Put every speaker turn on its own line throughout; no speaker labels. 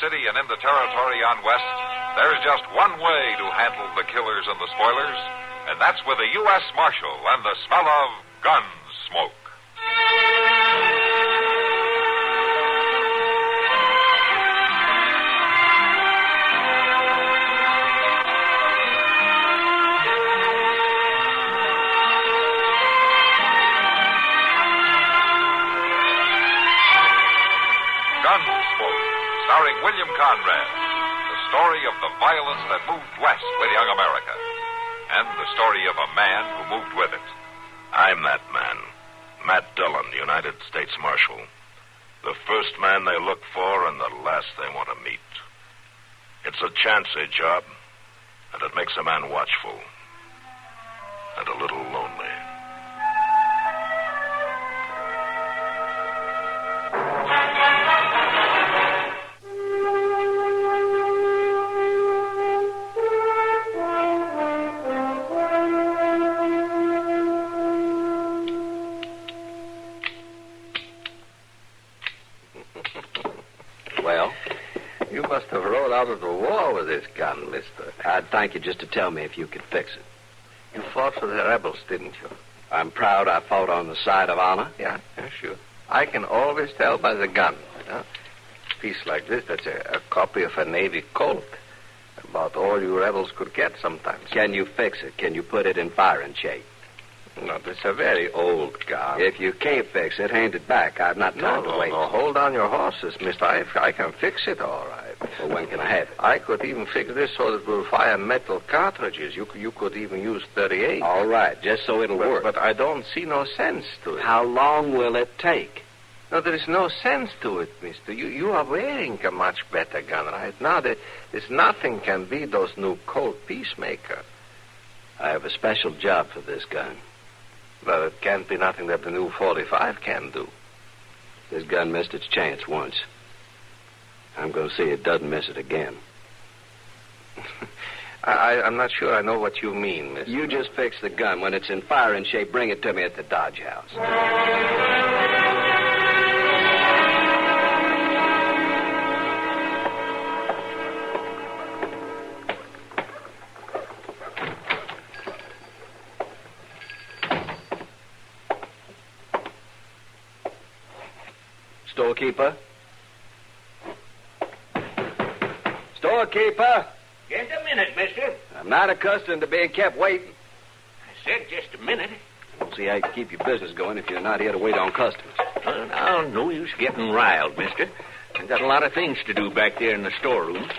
city and in the territory on west, there's just one way to handle the killers and the spoilers, and that's with a U.S. Marshal and the smell of Gunsmoke. Gunsmoke, starring William Conrad, the story of the violence that moved west with young America, and the story of a man who moved with it.
I'm that man, Matt Dillon, United States Marshal. The first man they look for and the last they want to meet. It's a chancy job, and it makes a man watchful and a little lonely.
Well, you must have rode out of the war with this gun, mister.
I'd thank you just to tell me if you could fix it.
You fought for the rebels, didn't you?
I'm proud I fought on the side of honor.
Yeah, sure. I can always tell by the gun. A piece like this, that's a copy of a Navy Colt. About all you rebels could get sometimes.
Can you fix it? Can you put it in firing shape?
No, this is a very old gun.
If you can't fix it, hand it back. I've not time to wait.
No, hold on your horses, mister. I can fix it all right.
Well, when can I have it?
I could even fix this so that it will fire metal cartridges. You could even use 38.
All right, just so it'll work.
But I don't see no sense to it.
How long will it take?
No, there is no sense to it, mister. You are wearing a much better gun right now. There's nothing can beat those new Colt Peacemaker.
I have a special job for this gun.
Well, it can't be nothing that the new 45 can do.
This gun missed its chance once. I'm going to see it doesn't miss it again.
I'm not sure I know what you mean, mister.
You just fix the gun. When it's in firing shape, bring it to me at the Dodge House. Storekeeper? Storekeeper?
Just a minute, mister.
I'm not accustomed to being kept waiting.
I said just a minute.
I don't see how you can keep your business going if you're not here to wait on customers.
Well, now, no use getting riled, mister. I've got a lot of things to do back there in the storeroom.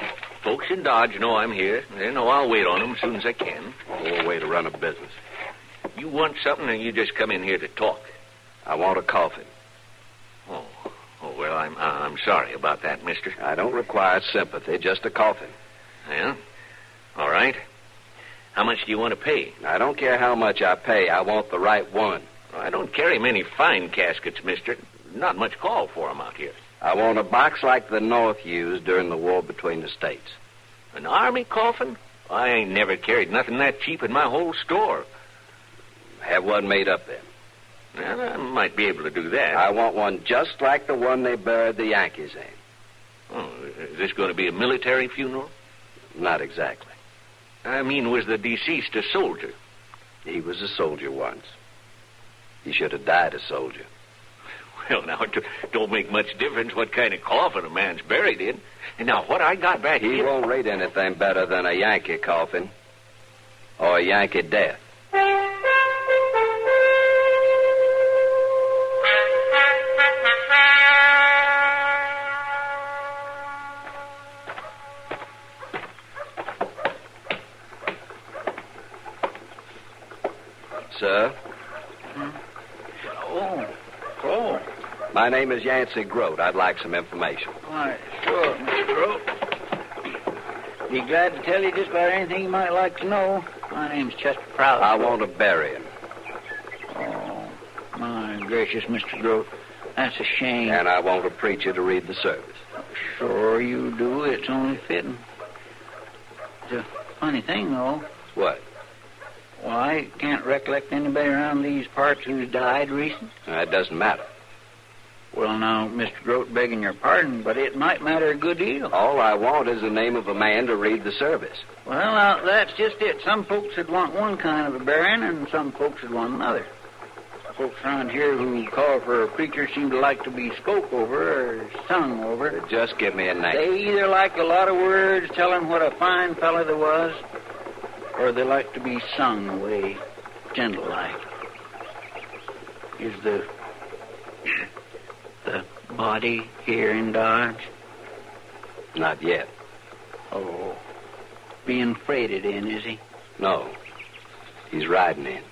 Folks in Dodge know I'm here. They know I'll wait on them as soon as I can.
Poor way to run a business.
You want something, or you just come in here to talk?
I want a coffin.
Oh, well, I'm sorry about that, mister.
I don't require sympathy, just a coffin.
Yeah? All right. How much do you want to pay?
I don't care how much I pay. I want the right one.
Well, I don't carry many fine caskets, mister. Not much call for 'em out here.
I want a box like the North used during the war between the states.
An army coffin? I ain't never carried nothing that cheap in my whole store.
Have one made up then.
Well, I might be able to do that.
I want one just like the one they buried the Yankees in.
Oh, is this going to be a military funeral?
Not exactly.
I mean, was the deceased a soldier?
He was a soldier once. He should have died a soldier.
Well, now, it don't make much difference what kind of coffin a man's buried in. And now, what I got back
here... He won't rate anything better than a Yankee coffin or a Yankee death. Sir?
Oh.
My name is Yancey Groat. I'd like some information.
Why, sure, Mr. Groat. Be glad to tell you just about anything you might like to know. My name's Chester Prowse.
I want to bury him.
Oh, my gracious, Mr. Groat. That's a shame.
And I want a preacher to read the service.
Sure you do. It's only fitting. It's a funny thing, though.
What?
Well, I can't recollect anybody around these parts who's died recent.
It doesn't matter.
Well, now, Mr. Groat, begging your pardon, but it might matter a good deal.
All I want is the name of a man to read the service.
Well, now, that's just it. Some folks would want one kind of a burying, and some folks would want another. Folks around here who call for a preacher seem to like to be spoke over or sung over.
Just give me a name.
They either like a lot of words telling what a fine fella there was, or they like to be sung away gentle-like. Is the body here in Dodge?
Not yet.
Oh, being freighted in, is he?
No. He's riding in.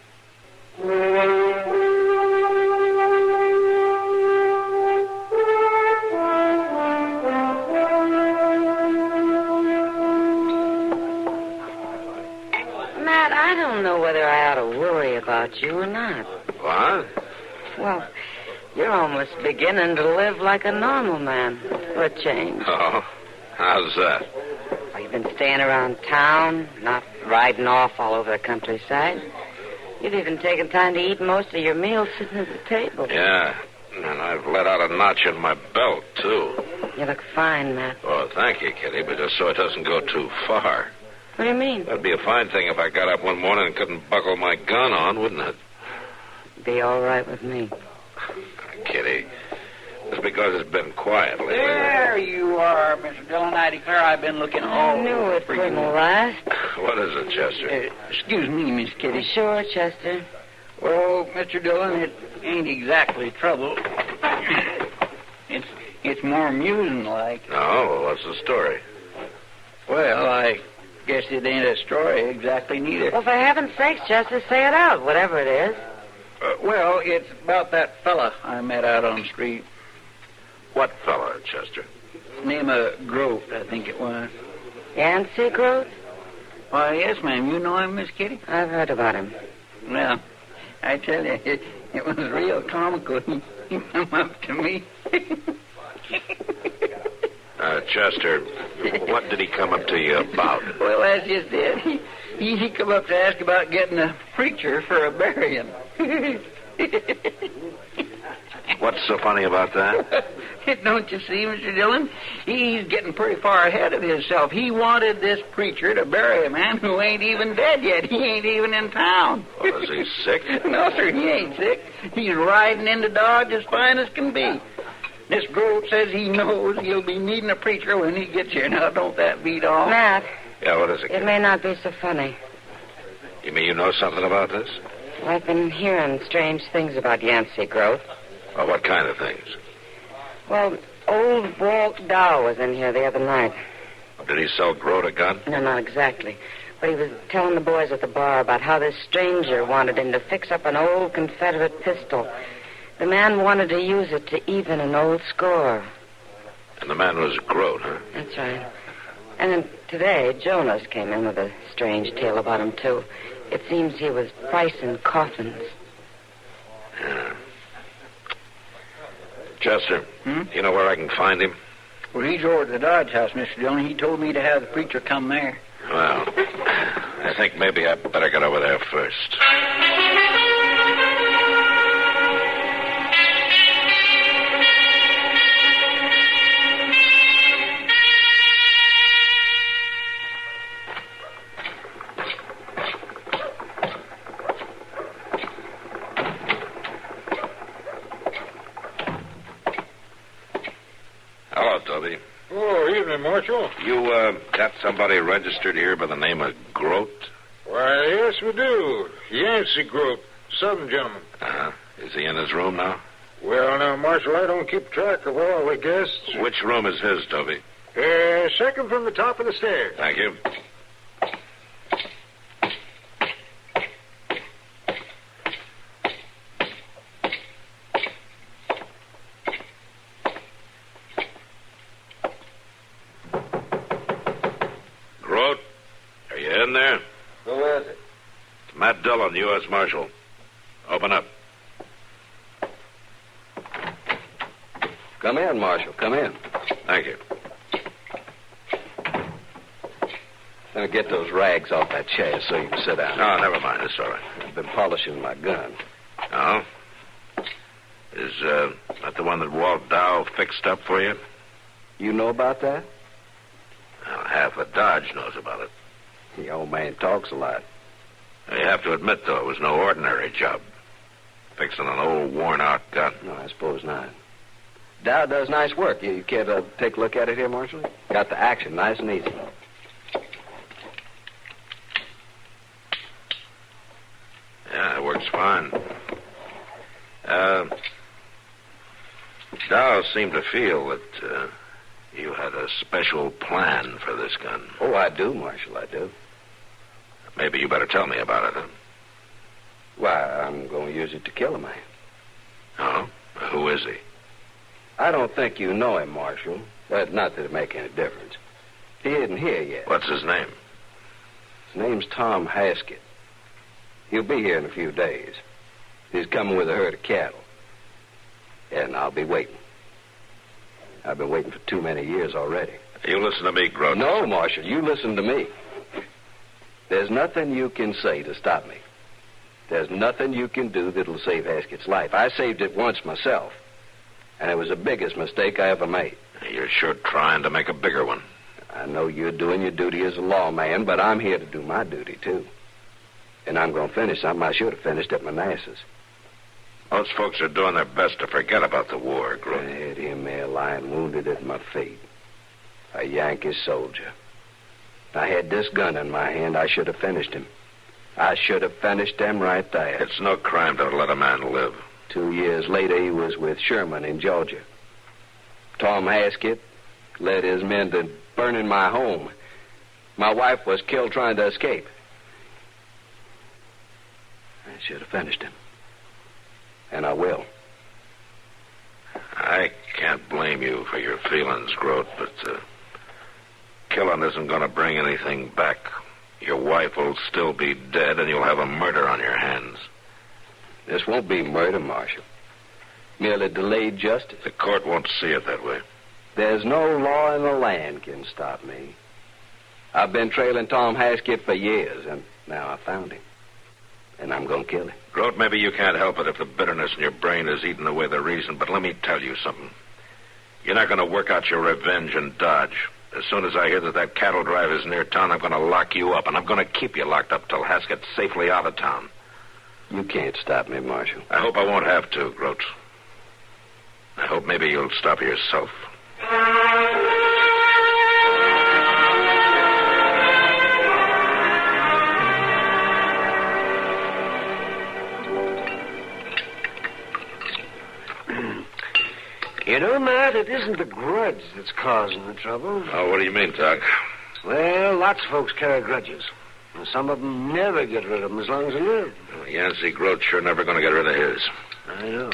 Matt, I don't know whether I ought to worry about you or not.
What?
Well, you're almost beginning to live like a normal man for a change.
Oh, how's that?
Well, you've been staying around town, not riding off all over the countryside. You've even taken time to eat most of your meals sitting at the table.
Yeah, and I've let out a notch in my belt, too.
You look fine, Matt.
Oh, thank you, Kitty, but just so it doesn't go too far.
What do you mean?
That'd be a fine thing if I got up one morning and couldn't buckle my gun on, wouldn't it?
Be all right with me.
Kitty, just because it's been quiet lately.
There you are, Mr. Dillon. I declare I've been looking all
I knew it
for
couldn't
you.
last.
What is it, Chester?
Excuse me, Miss Kitty.
Sure, Chester.
Well, Mr. Dillon, it ain't exactly trouble. It's more amusing like.
No, well, what's the story?
Well, I guess it ain't a story exactly neither.
Well, for heaven's sakes, Chester, say it out, whatever it is.
Well, it's about that fella I met out on the street.
What fella, Chester?
Name of Groat, I think it was.
Yancey Groat?
Why, yes, ma'am. You know him, Miss Kitty?
I've heard about him.
Well, I tell you, it was real comical. He come up to me.
Chester, what did he come up to you about?
Well, that's just it. He come up to ask about getting a preacher for a burying.
What's so funny about that?
Don't you see, Mr. Dillon? He's getting pretty far ahead of himself. He wanted this preacher to bury a man who ain't even dead yet. He ain't even in town.
Well, is he sick?
No, sir, he ain't sick. He's riding into Dodge as fine as can be. This Groat says he knows he'll be needing a preacher when he gets here. Now, don't that beat all?
Matt,
Yeah, what is it?
it may not be so funny.
You mean you know something about this?
I've been hearing strange things about Yancey Groat.
Well, what kind of things?
Well, old Walt Dow was in here the other night.
Did he sell Groat a gun?
No, not exactly. But he was telling the boys at the bar about how this stranger wanted him to fix up an old Confederate pistol. The man wanted to use it to even an old score.
And the man was Groat, huh?
That's right. And then today, Jonas came in with a strange tale about him, too. It seems he was pricing coffins.
Yeah. Chester,
Hmm?
you know where I can find him?
Well, he's over at the Dodge house, Mr. Dillon. He told me to have the preacher come there.
Well, I think maybe I better get over there first. Hello, Toby.
Oh, evening, Marshal.
You, got somebody registered here by the name of Groat?
Why, yes, we do. Yancey Groat, Southern gentleman.
Uh-huh. Is he in his room now?
Well, now, Marshal, I don't keep track of all the guests.
Which room is his, Toby?
Second from the top of the stairs.
Thank you. Groat, are you in there?
Who is it?
It's Matt Dillon, U.S. Marshal. Open up.
Come in, Marshal. Come in.
Thank you.
Let me get those rags off that chair so you can sit down.
No, never mind. It's all right.
I've been polishing my gun.
Oh? Is that the one that Walt Dow fixed up for you?
You know about that?
Well, half of Dodge knows about it.
The old man talks a lot.
You have to admit, though, it was no ordinary job. Fixing an old, worn-out gun.
No, I suppose not. Dow does nice work. You care to take a look at it here, Marshal? Got the action nice and easy.
Yeah, it works fine. Dow seemed to feel that you had a special plan for this gun.
Oh, I do, Marshal, I do.
Maybe you better tell me about it, huh?
Why, I'm going to use it to kill a man.
Oh? Who is he?
I don't think you know him, Marshal, but not that it make any difference. He isn't here yet.
What's his name?
His name's Tom Haskett. He'll be here in a few days. He's coming with a herd of cattle. And I'll be waiting. I've been waiting for too many years already.
You listen to me, Groat.
No, Marshal, you listen to me. There's nothing you can say to stop me. There's nothing you can do that'll save Haskett's life. I saved it once myself, and it was the biggest mistake I ever made.
You're sure trying to make a bigger one.
I know you're doing your duty as a lawman, but I'm here to do my duty, too. And I'm going to finish something I should have finished at Manassas.
Most folks are doing their best to forget about the war,
I
Groat.
had him there lying wounded at my feet. A Yankee soldier. I had this gun in my hand. I should have finished him. I should have finished him right there.
It's no crime to let a man live.
2 years later, he was with Sherman in Georgia. Tom Haskett led his men to burning my home. My wife was killed trying to escape. I should have finished him. And I will.
I can't blame you for your feelings, Groat, but killing isn't going to bring anything back. Your wife will still be dead, and you'll have a murder on your hands.
This won't be murder, Marshal. Merely delayed justice.
The court won't see it that way.
There's no law in the land can stop me. I've been trailing Tom Haskett for years, and now I found him. And I'm going to kill him.
Groat, maybe you can't help it if the bitterness in your brain is eating away the reason, but let me tell you something. You're not going to work out your revenge in Dodge. As soon as I hear that cattle drive is near town, I'm going to lock you up, and I'm going to keep you locked up till Haskett's safely out of town.
You can't stop me, Marshal.
I hope I won't have to, Groat. I hope maybe you'll stop yourself.
You know, Matt, it isn't the grudge that's causing the trouble.
Oh, what do you mean, Doc?
Well, lots of folks carry grudges. And some of them never get rid of them as long as they live.
Well, Yancey Groat's sure never going to get rid of his.
I know.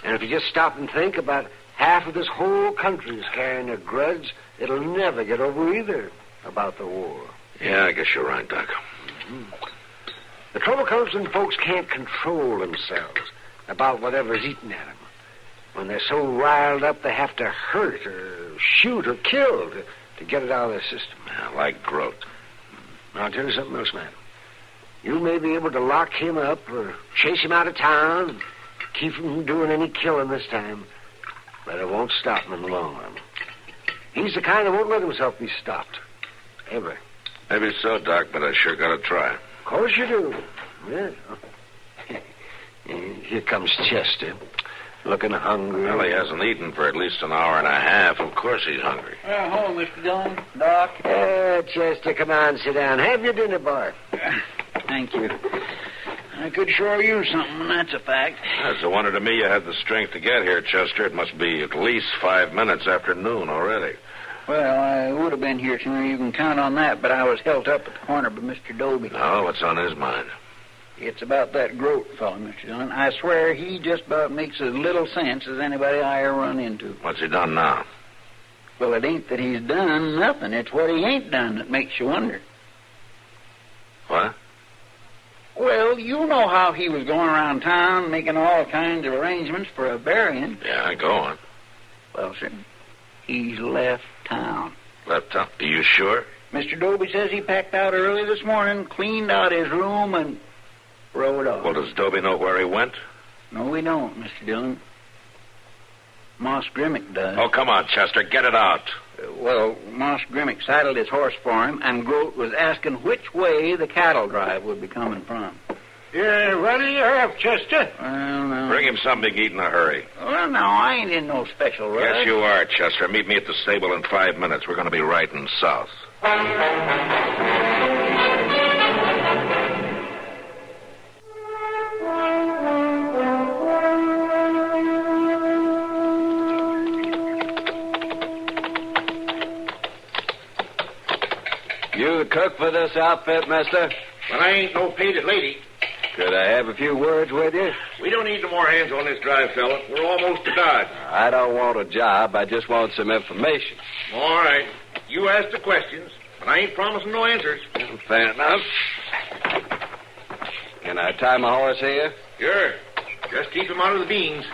And if you just stop and think, about half of this whole country is carrying a grudge it'll never get over either about the war.
Yeah, I guess you're right, Doc.
Mm-hmm. The trouble comes when folks can't control themselves about whatever's eating at them. When they're so riled up they have to hurt or shoot or kill to get it out of their system.
Yeah, like Groat.
Now, I'll tell you something else, man. You may be able to lock him up or chase him out of town and keep him from doing any killing this time, but it won't stop him in the long run. He's the kind that won't let himself be stopped. Ever.
Maybe so, Doc, but I sure got to try.
Of course you do. Yeah. Here comes Chester. Looking hungry.
Well, he hasn't eaten for at least an hour and a half. Of course he's hungry.
Hello, Mr. Dillon. Doc.
Chester, come on, sit down. Have your dinner, boy.
Thank you. I could sure use something, that's a fact.
It's a wonder to me you had the strength to get here, Chester. It must be at least 5 minutes after noon already.
Well, I would have been here sooner. You can count on that, but I was held up at the corner by Mr. Doby.
No, what's on his mind?
It's about that Groat fellow, Mr. Dillon. I swear he just about makes as little sense as anybody I ever run into.
What's he done now?
Well, it ain't that he's done nothing. It's what he ain't done that makes you wonder.
What?
Well, you know how he was going around town making all kinds of arrangements for a burying.
Yeah, go on.
Well, sir, he's left town.
Left town? Are you sure?
Mr. Doby says he packed out early this morning, cleaned out his room, and rode off.
Well, does Doby know where he went?
No, we don't, Mr. Dillon. Moss Grimmick does.
Oh, come on, Chester. Get it out.
Well, Moss Grimmick saddled his horse for him, and Groat was asking which way the cattle drive would be coming from.
Yeah, what do you have, Chester?
Well, no.
Bring him something to eat in a hurry.
Well, no, I ain't in no special rush.
Yes, you are, Chester. Meet me at the stable in 5 minutes. We're going to be riding south.
You the cook for this outfit, mister?
But I ain't no painted lady.
Could I have a few words with you?
We don't need no more hands on this drive, fella. We're almost to Dodge.
I don't want a job. I just want some information.
All right. You ask the questions, but I ain't promising no answers.
Fair enough. Can I tie my horse here?
Sure. Just keep him out of the beans.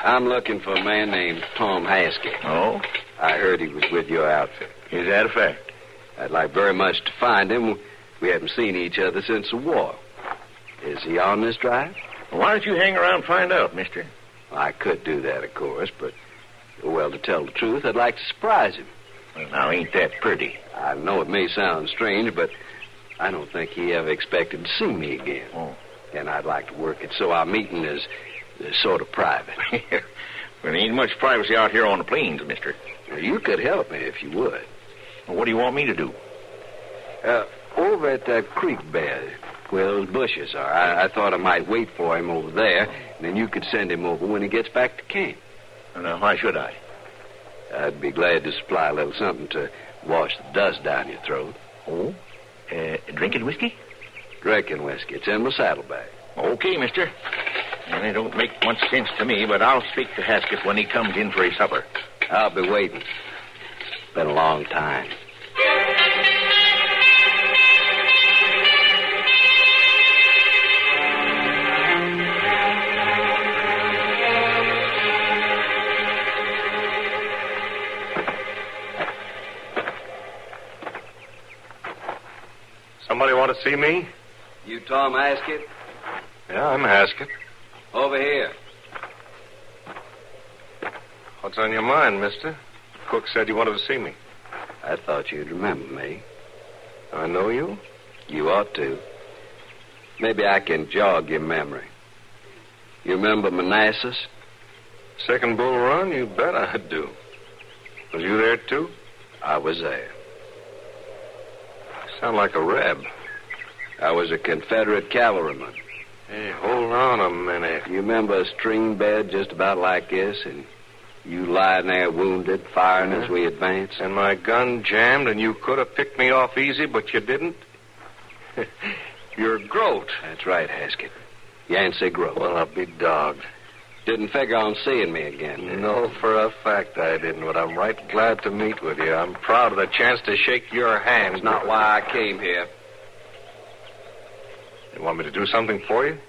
I'm looking for a man named Tom Haskett.
Oh?
I heard he was with your outfit.
Is that a fact?
I'd like very much to find him. We haven't seen each other since the war. Is he on this drive?
Well, why don't you hang around and find out, mister?
Well, I could do that, of course, but, well, to tell the truth, I'd like to surprise him.
Well, now, ain't that pretty?
I know it may sound strange, but I don't think he ever expected to see me again.
Oh.
And I'd like to work it so our meeting is sort of private.
Well, there ain't much privacy out here on the plains, mister.
Well, you could help me if you would.
Well, what do you want me to do?
Over at that creek bed where those bushes are, I thought I might wait for him over there, and then you could send him over when he gets back to camp.
Well, now, why should I?
I'd be glad to supply a little something to wash the dust down your throat.
Oh? Drinking whiskey?
Drinking whiskey. It's in my saddlebag.
Okay, mister. And it don't make much sense to me, but I'll speak to Haskett when he comes in for his supper.
I'll be waiting. It's been a long time.
Somebody want to see me?
You Tom Haskett?
Yeah, I'm Haskett.
Over here.
What's on your mind, mister? Cook said you wanted to see me.
I thought you'd remember me.
I know you?
You ought to. Maybe I can jog your memory. You remember Manassas?
Second Bull Run? You bet I do. Was you there, too?
I was there.
You sound like a Reb.
I was a Confederate cavalryman.
Hey, hold on a minute.
You remember a stream bed just about like this, and you lying there wounded, firing as we advanced?
And my gun jammed, and you could have picked me off easy, but you didn't? You're Groat.
That's right, Haskett. Yancey Groat.
Well, I'll be dogged.
Didn't figure on seeing me again, did you?
No, for a fact I didn't, but I'm right glad to meet with you. I'm proud of the chance to shake your hand.
That's not why I came here.
You want me to do something for you?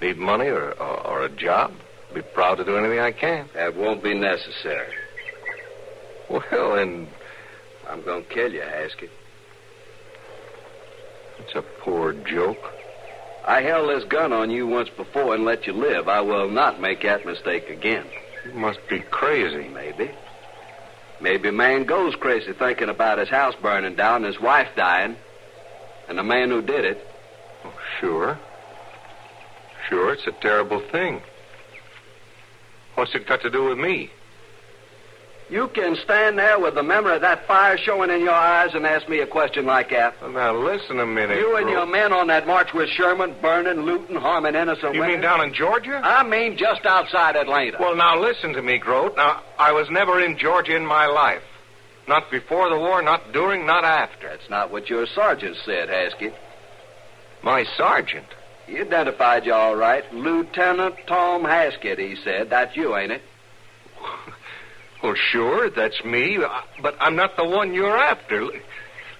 Need money or a job? Be proud to do anything I can.
That won't be necessary.
Well, then,
I'm going to kill you, Haskett.
it's a poor joke.
I held this gun on you once before and let you live. I will not make that mistake again.
You must be crazy.
Maybe. Maybe a man goes crazy thinking about his house burning down and his wife dying. And the man who did it.
Oh, sure. Sure, it's a terrible thing. What's it got to do with me?
You can stand there with the memory of that fire showing in your eyes and ask me a question like that.
Well, now, listen a minute.
You and your men on that march with Sherman, burning, looting, harming innocent
You
women.
mean down in Georgia?
I mean just outside Atlanta.
Well, now, listen to me, Groat. Now, I was never in Georgia in my life. Not before the war, not during, not after.
That's not what your sergeant said, Haskett.
My sergeant?
He identified you all right. Lieutenant Tom Haskett, he said. That's you, ain't it?
Well, sure, that's me, but I'm not the one you're after.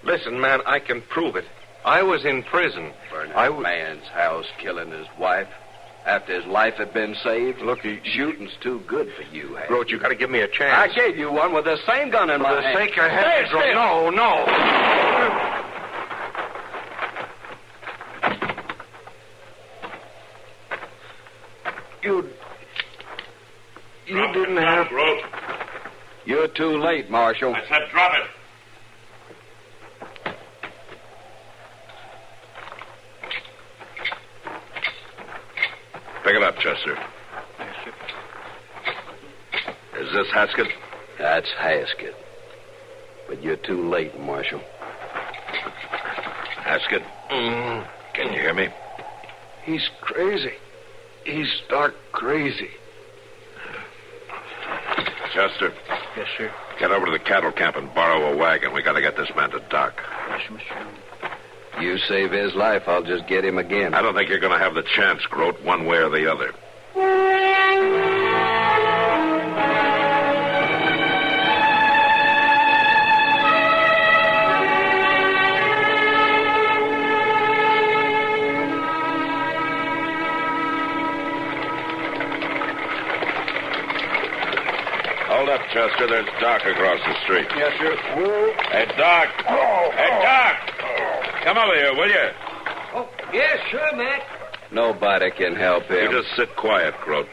Listen, man, I can prove it. I was in prison.
Burning a man's house, killing his wife. After his life had been saved.
Look,
shooting's too good for you, Haskett.
Groat, you got to give me a chance.
I gave you one with the same gun in my hand.
For the sake of heaven, Groat. No.
too late, Marshal.
I said drop it. Pick it up, Chester. Is this Haskett?
That's Haskett. But you're too late, Marshal.
Haskett? Can you hear me?
He's crazy. He's stark crazy.
Chester.
Yes, sir.
Get over to the cattle camp and borrow a wagon. We got to get this man to Doc.
Yes, Mr.
You save his life, I'll just get him again.
I don't think you're going to have the chance, Groat, one way or the other. Hold up, Chester. There's Doc across the street.
Yes, sir. Whoa.
Hey, Doc. Hey, Doc. Come over here, will you?
Oh, yes, sure, Matt.
Nobody can help him.
You just sit quiet, Groat.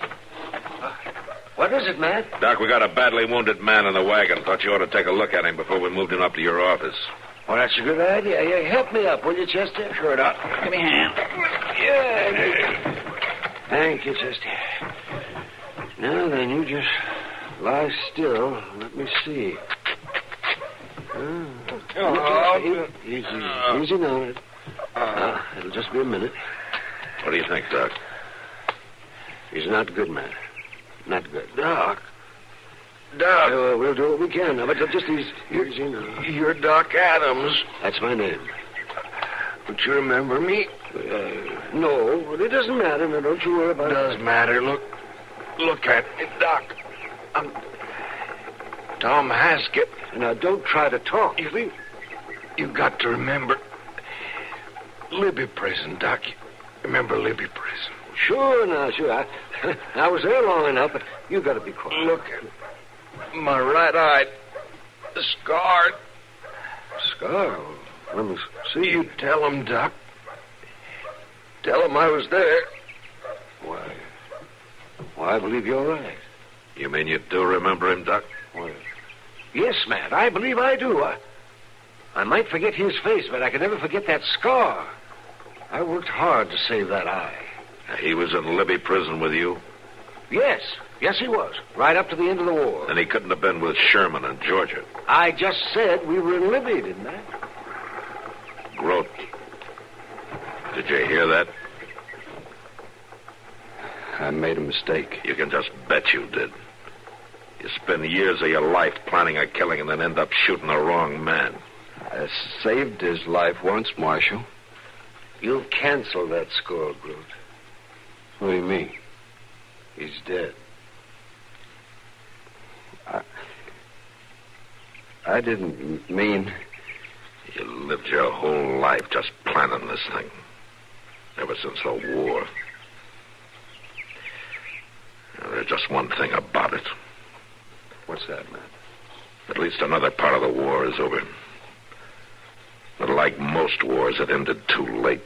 What is it, Matt?
Doc, we got a badly wounded man in the wagon. Thought you ought to take a look at him before we moved him up to your office.
Well, that's a good idea. Yeah, help me up, will you, Chester?
Sure, Doc. Give me a hand.
Yeah. Thank you, Chester. Now then, you just lie still. Let me see. Easy now. It'll just be a minute.
What do you think, Doc?
He's not good, man. Not good.
Doc.
We'll do what we can now, but just easy now.
You're Doc Adams.
That's my name.
Don't you remember me?
No, but it doesn't matter. Now, don't you worry about it.
Does matter. Look at me, Doc. I'm Tom Haskett.
Now, don't try to talk.
You've got to remember Libby Prison, Doc. You remember Libby Prison?
Sure. I was there long enough, but you got to be quiet.
Look at my right eye. Scarred.
Scar? Let me see.
You tell him, Doc. Tell him I was there.
Why, I believe you're right.
You mean you do remember him, Doc?
Well, yes, Matt, I believe I do. I might forget his face, but I can never forget that scar. I worked hard to save that eye.
He was in Libby Prison with you?
Yes, he was. Right up to the end of the war.
And he couldn't have been with Sherman in Georgia.
I just said we were in Libby, didn't I?
Groat. Did you hear that?
I made a mistake.
You can just bet you did. You spend years of your life planning a killing and then end up shooting the wrong man.
I saved his life once, Marshal.
You've canceled that score, Groot.
What do you mean?
He's dead.
I didn't mean...
You lived your whole life just planning this thing. Ever since the war. Now, there's just one thing about it.
What's that, man?
At least another part of the war is over. But like most wars, it ended too late.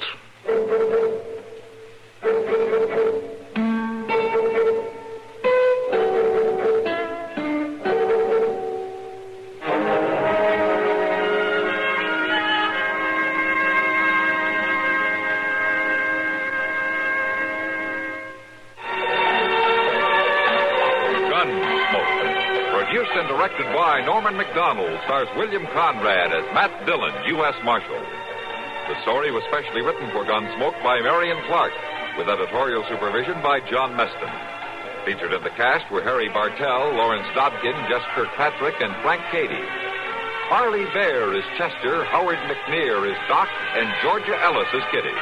Produced and directed by Norman McDonald, stars William Conrad as Matt Dillon, U.S. Marshal. The story was specially written for Gunsmoke by Marion Clark, with editorial supervision by John Meston. Featured in the cast were Harry Bartell, Lawrence Dobkin, Jess Kirkpatrick, and Frank Cady. Harley Bear is Chester, Howard McNear is Doc, and Georgia Ellis is Kitty.